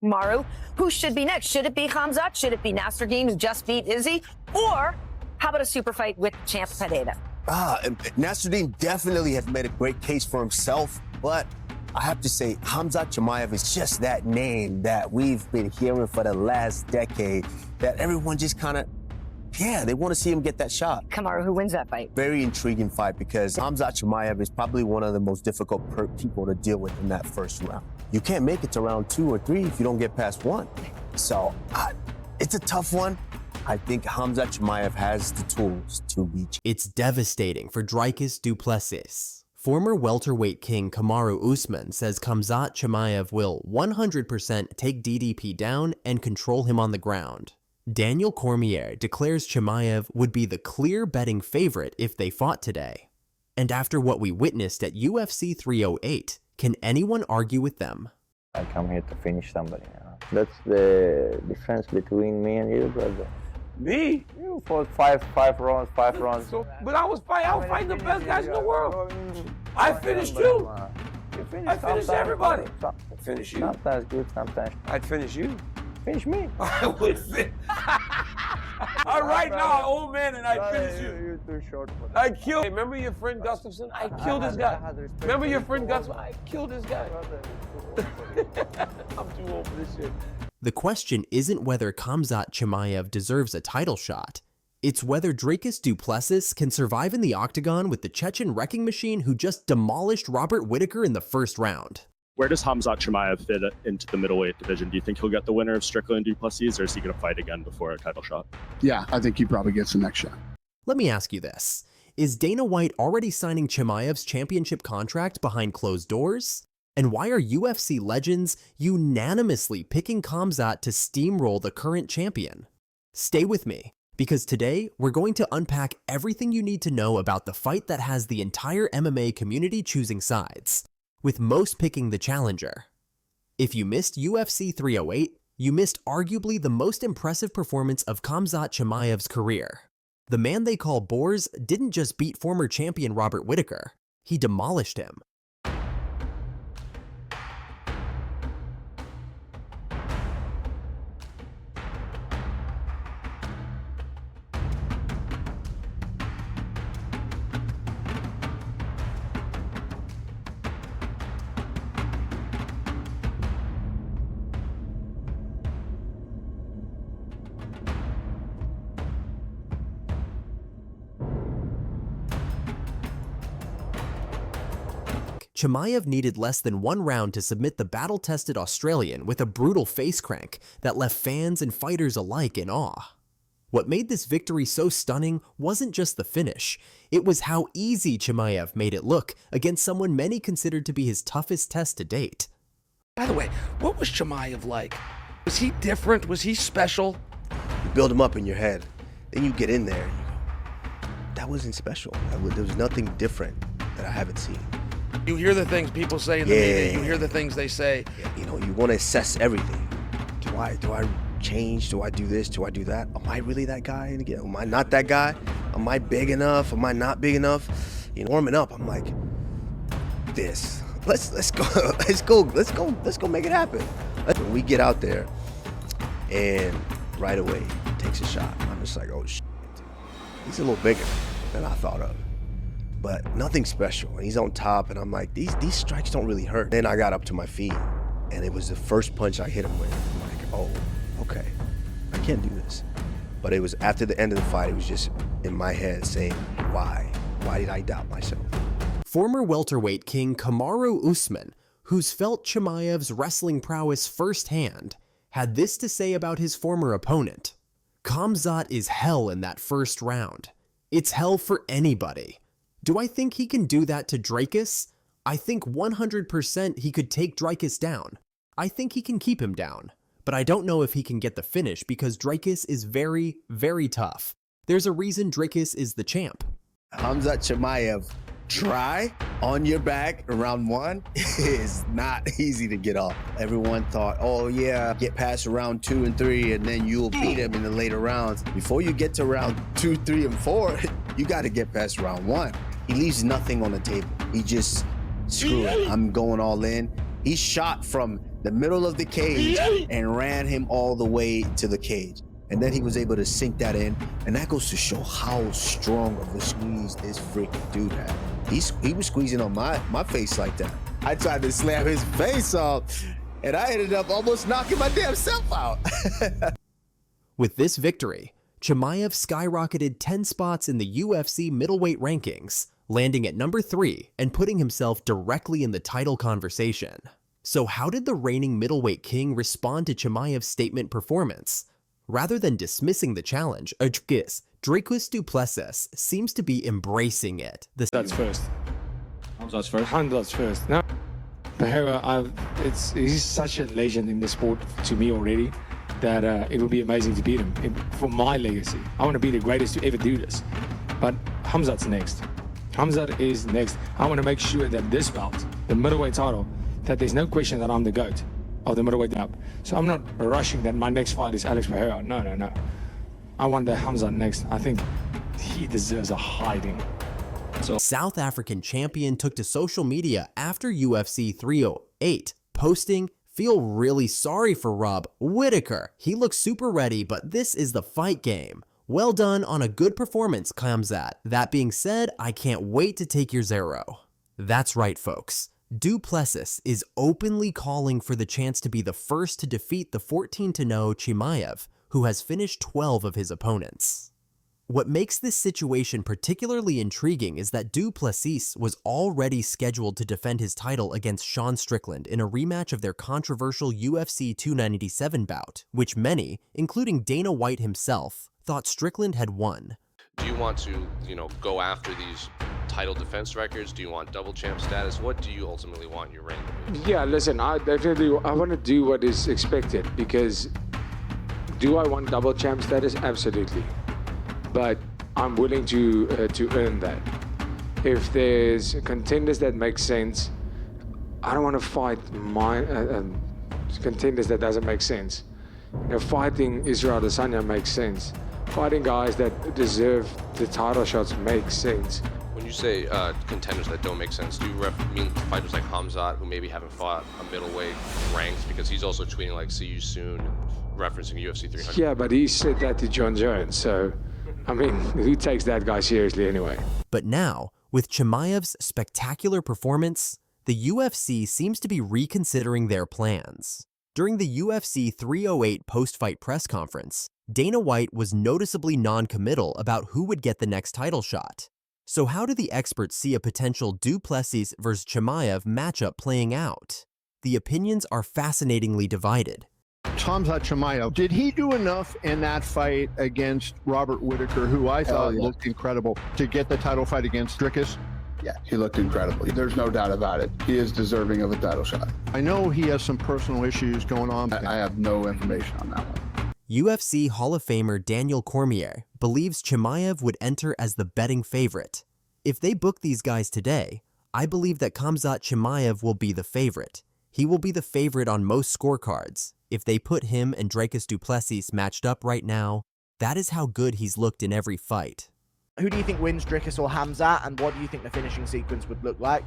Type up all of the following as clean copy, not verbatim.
Maru, who should be next? Should it be Khamzat? Should it be Nasruddin, who just beat Izzy? Or how about a super fight with champ Pereira? Nasruddin definitely has made a great case for himself, but I have to say, Khamzat Chimaev is just that name that we've been hearing for the last decade, that everyone just kind of, they want to see him get that shot. Kamaru, who wins that fight? Very intriguing fight because Khamzat Chimaev is probably one of the most difficult people to deal with in that first round. You can't make it to round 2 or 3 if you don't get past 1. So it's a tough one. I think Khamzat Chimaev has the tools to beat you. It's devastating for Dricus Du Plessis. Former welterweight king Kamaru Usman says Khamzat Chimaev will 100% take DDP down and control him on the ground. Daniel Cormier declares Chimaev would be the clear betting favorite if they fought today. And after what we witnessed at UFC 308, can anyone argue with them? I come here to finish somebody. That's the difference between me and you, brother. Me? You fought five rounds. But I was fighting the best guys in the world. I finished you. I finished everybody. I finished you. Sometimes good, sometimes. I'd finish you. Finish me. I would fit. Right now, old man, and I'd finish you. You're too short for that. I killed. Hey, remember your friend Gustafson? I killed this guy. Remember your friend Gustafson? I killed this guy. I'm too old for this shit. The question isn't whether Khamzat Chimaev deserves a title shot. It's whether Dricus Du Plessis can survive in the octagon with the Chechen wrecking machine who just demolished Robert Whittaker in the first round. Where does Khamzat Chimaev fit into the middleweight division? Do you think he'll get the winner of Strickland Du Plessis, or is he going to fight again before a title shot? Yeah, I think he probably gets the next shot. Let me ask you this. Is Dana White already signing Chimaev's championship contract behind closed doors? And why are UFC legends unanimously picking Khamzat to steamroll the current champion? Stay with me, because today we're going to unpack everything you need to know about the fight that has the entire MMA community choosing sides, with most picking the challenger. If you missed UFC 308, you missed arguably the most impressive performance of Khamzat Chimaev's career. The man they call Boars didn't just beat former champion Robert Whittaker, he demolished him. Chimaev needed less than 1 round to submit the battle-tested Australian with a brutal face crank that left fans and fighters alike in awe. What made this victory so stunning wasn't just the finish, it was how easy Chimaev made it look against someone many considered to be his toughest test to date. By the way, what was Chimaev like? Was he different? Was he special? You build him up in your head, then you get in there and you go, that wasn't special. There was nothing different that I haven't seen. You hear the things people say in the media, you hear the things they say. You know, you want to assess everything. Do I change? Do I do this? Do I do that? Am I really that guy? And again, am I not that guy? Am I big enough? Am I not big enough? You know, warming up, I'm like, this. Let's go make it happen. When we get out there and right away takes a shot, I'm just like, oh shit. He's a little bigger than I thought of. But nothing special. And he's on top, and I'm like, these strikes don't really hurt. Then I got up to my feet, and it was the first punch I hit him with. I'm like, oh, okay, I can't do this. But it was after the end of the fight, it was just in my head saying, why? Why did I doubt myself? Former welterweight king Kamaru Usman, who's felt Chimaev's wrestling prowess firsthand, had this to say about his former opponent. Khamzat is hell in that first round. It's hell for anybody. Do I think he can do that to Dricus? I think 100% he could take Dricus down. I think he can keep him down. But I don't know if he can get the finish because Dricus is very, very tough. There's a reason Dricus is the champ. Khamzat Chimaev, try on your back in round 1 is not easy to get off. Everyone thought, oh yeah, get past round 2 and 3 and then you'll beat him in the later rounds. Before you get to round 2, 3, and 4, you got to get past round 1. He leaves nothing on the table. He just, screw it, I'm going all in. He shot from the middle of the cage and ran him all the way to the cage. And then he was able to sink that in. And that goes to show how strong of a squeeze this freaking dude had. He was squeezing on my face like that. I tried to slam his face off, and I ended up almost knocking my damn self out. With this victory, Chimaev skyrocketed 10 spots in the UFC middleweight rankings, landing at number 3 and putting himself directly in the title conversation. So how did the reigning middleweight king respond to Chimaev's statement performance? Rather than dismissing the challenge, Dricus Du Plessis seems to be embracing it. That's first. Khamzat's first. Khamzat's first. No, Pereira, he's such a legend in the sport to me already that it would be amazing to beat him for my legacy. I want to be the greatest to ever do this. But Khamzat's next. Khamzat is next. I want to make sure that this belt, the middleweight title, that there's no question that I'm the GOAT of the middleweight up. So I'm not rushing that my next fight is Alex Pereira. No. I want the Khamzat next. I think he deserves a hiding. So South African champion took to social media after UFC 308, posting, "Feel really sorry for Rob Whittaker. He looks super ready, but this is the fight game. Well done on a good performance, Khamzat. That being said, I can't wait to take your 0." That's right, folks. Du Plessis is openly calling for the chance to be the first to defeat the 14-0 Chimaev, who has finished 12 of his opponents. What makes this situation particularly intriguing is that Du Plessis was already scheduled to defend his title against Sean Strickland in a rematch of their controversial UFC 297 bout, which many, including Dana White himself, thought Strickland had won. Do you want to, go after these title defense records? Do you want double champ status? What do you ultimately want your reign to be? Yeah, listen, I want to do what is expected, because do I want double champ status? Absolutely. But I'm willing to earn that. If there's contenders that make sense, I don't want to fight contenders that doesn't make sense. Fighting Israel Adesanya makes sense. Fighting guys that deserve the title shots makes sense. When you say contenders that don't make sense, do you mean fighters like Khamzat, who maybe haven't fought a middleweight ranked, because he's also tweeting like "see you soon," referencing UFC 300? Yeah, but he said that to John Jones, so I mean, who takes that guy seriously anyway? But now, with Chimaev's spectacular performance, the UFC seems to be reconsidering their plans. During the UFC 308 post-fight press conference, Dana White was noticeably non-committal about who would get the next title shot. So how do the experts see a potential Du Plessis vs. Chimaev matchup playing out? The opinions are fascinatingly divided. Khamzat Chimaev, did he do enough in that fight against Robert Whittaker, who I thought looked incredible, to get the title fight against Dricus? Yeah, he looked incredible. There's no doubt about it. He is deserving of a title shot. I know he has some personal issues going on. I have no information on that one. UFC Hall of Famer Daniel Cormier believes Chimaev would enter as the betting favorite. If they book these guys today, I believe that Khamzat Chimaev will be the favorite. He will be the favorite on most scorecards. If they put him and Dricus Du Plessis matched up right now, that is how good he's looked in every fight. Who do you think wins, Dricus or Khamzat, and what do you think the finishing sequence would look like?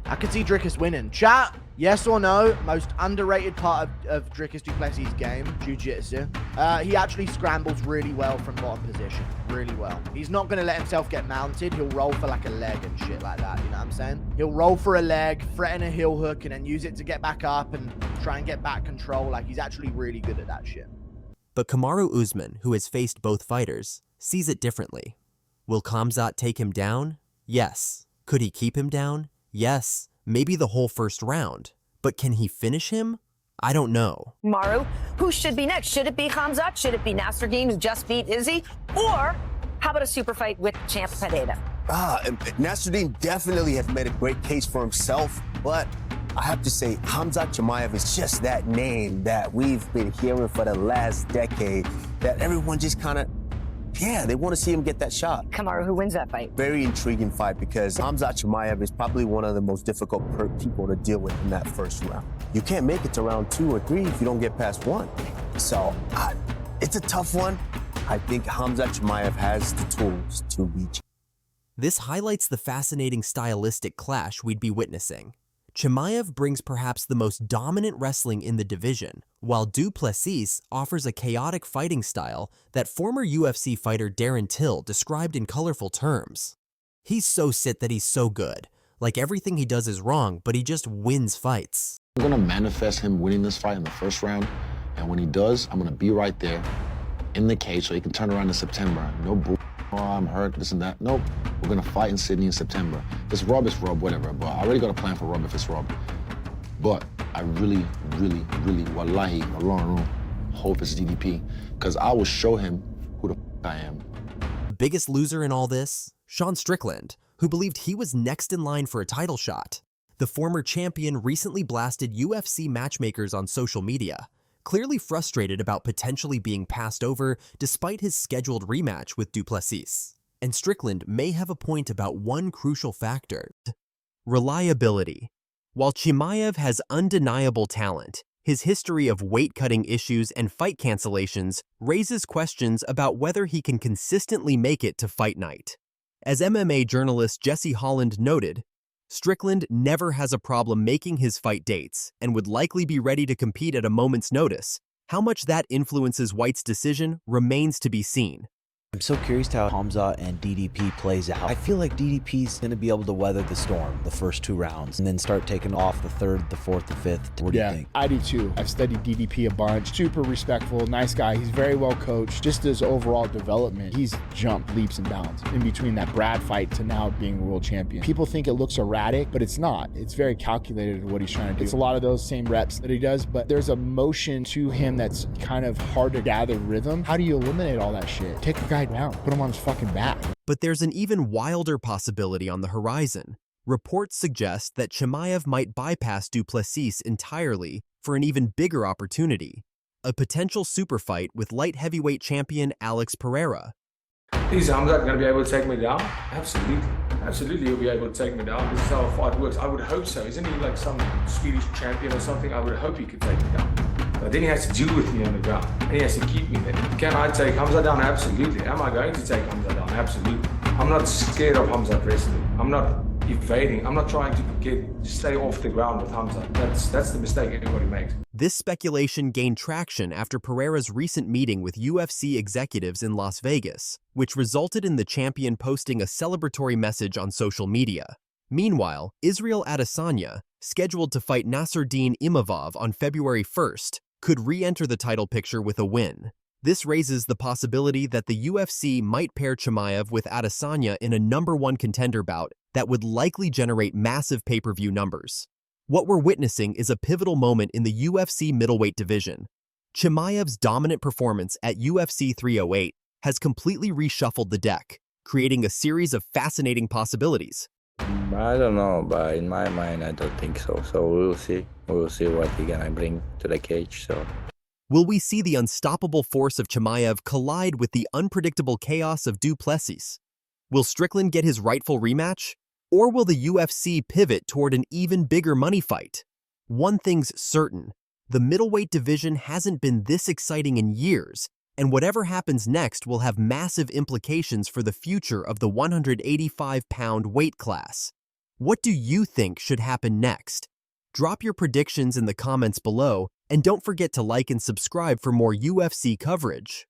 I could see Dricus winning. Chat, yes or no, most underrated part of Dricus Du Plessis' game, jiu-jitsu. He actually scrambles really well from bottom position, really well. He's not going to let himself get mounted. He'll roll for like a leg and shit like that, you know what I'm saying? He'll roll for a leg, threaten a heel hook, and then use it to get back up and try and get back control. Like, he's actually really good at that shit. But Kamaru Usman, who has faced both fighters, sees it differently. Will Khamzat take him down? Yes. Could he keep him down? Yes. Maybe the whole first round. But can he finish him? I don't know. Maru, who should be next? Should it be Khamzat? Should it be Nasruddin, who just beat Izzy? Or how about a super fight with Champ Pereira? Nasruddin definitely has made a great case for himself, but I have to say Khamzat Chimaev is just that name that we've been hearing for the last decade, that everyone just kind of, they want to see him get that shot. Kamaru, who wins that fight? Very intriguing fight, because Khamzat Chimaev is probably one of the most difficult people to deal with in that first round. You can't make it to round 2 or 3 if you don't get past 1. So it's a tough one. I think Khamzat Chimaev has the tools to reach. This highlights the fascinating stylistic clash we'd be witnessing. Chimaev brings perhaps the most dominant wrestling in the division, while Du Plessis offers a chaotic fighting style that former UFC fighter Darren Till described in colorful terms. He's so sit that he's so good. Like everything he does is wrong, but he just wins fights. I'm gonna manifest him winning this fight in the first round, and when he does, I'm gonna be right there in the cage so he can turn around in September. No bull, oh, I'm hurt, this and that. Nope, we're gonna fight in Sydney in September. If it's Rob, it's Rob, whatever, but I already got a plan for Rob if it's Rob. But I really, wallahi, hope it's DDP, because I will show him who the I am. The biggest loser in all this? Sean Strickland, who believed he was next in line for a title shot. The former champion recently blasted UFC matchmakers on social media, clearly frustrated about potentially being passed over despite his scheduled rematch with Du Plessis. And Strickland may have a point about one crucial factor: reliability. While Chimaev has undeniable talent, his history of weight-cutting issues and fight cancellations raises questions about whether he can consistently make it to fight night. As MMA journalist Jesse Holland noted, Strickland never has a problem making his fight dates and would likely be ready to compete at a moment's notice. How much that influences White's decision remains to be seen. I'm so curious how Khamzat and DDP plays out. I feel like DDP's going to be able to weather the storm the first 2 rounds and then start taking off the 3rd, the 4th, the 5th. What do you think? I do too. I've studied DDP a bunch. Super respectful, nice guy. He's very well coached. Just his overall development, he's jumped leaps and bounds in between that Brad fight to now being world champion. People think it looks erratic, but it's not. It's very calculated what he's trying to do. It's a lot of those same reps that he does, but there's a motion to him that's kind of hard to gather rhythm. How do you eliminate all that shit? Take a guy down, put him on his fucking back. But there's an even wilder possibility on the horizon. Reports suggest that Chimaev might bypass Du Plessis entirely for an even bigger opportunity: a potential super fight with light heavyweight champion Alex Pereira. Is Khamzat going to be able to take me down? Absolutely. Absolutely, he'll be able to take me down. This is how a fight works. I would hope so. Isn't he like some Swedish champion or something? I would hope he could take me down. But then he has to deal with me on the ground. And he has to keep me there. Can I take Khamzat down? Absolutely. Am I going to take Khamzat down? Absolutely. I'm not scared of Khamzat wrestling. I'm not evading. I'm not trying to stay off the ground with Khamzat. That's the mistake everybody makes. This speculation gained traction after Pereira's recent meeting with UFC executives in Las Vegas, which resulted in the champion posting a celebratory message on social media. Meanwhile, Israel Adesanya, scheduled to fight Nasruddin Imavov on February 1st, could re-enter the title picture with a win. This raises the possibility that the UFC might pair Chimaev with Adesanya in a #1 contender bout that would likely generate massive pay-per-view numbers. What we're witnessing is a pivotal moment in the UFC middleweight division. Chimaev's dominant performance at UFC 308 has completely reshuffled the deck, creating a series of fascinating possibilities. I don't know, but in my mind, I don't think so. So we'll see. We'll see what he's gonna bring to the cage. So, will we see the unstoppable force of Chimaev collide with the unpredictable chaos of Du Plessis? Will Strickland get his rightful rematch? Or will the UFC pivot toward an even bigger money fight? One thing's certain: the middleweight division hasn't been this exciting in years, and whatever happens next will have massive implications for the future of the 185-pound weight class. What do you think should happen next? Drop your predictions in the comments below, and don't forget to like and subscribe for more UFC coverage.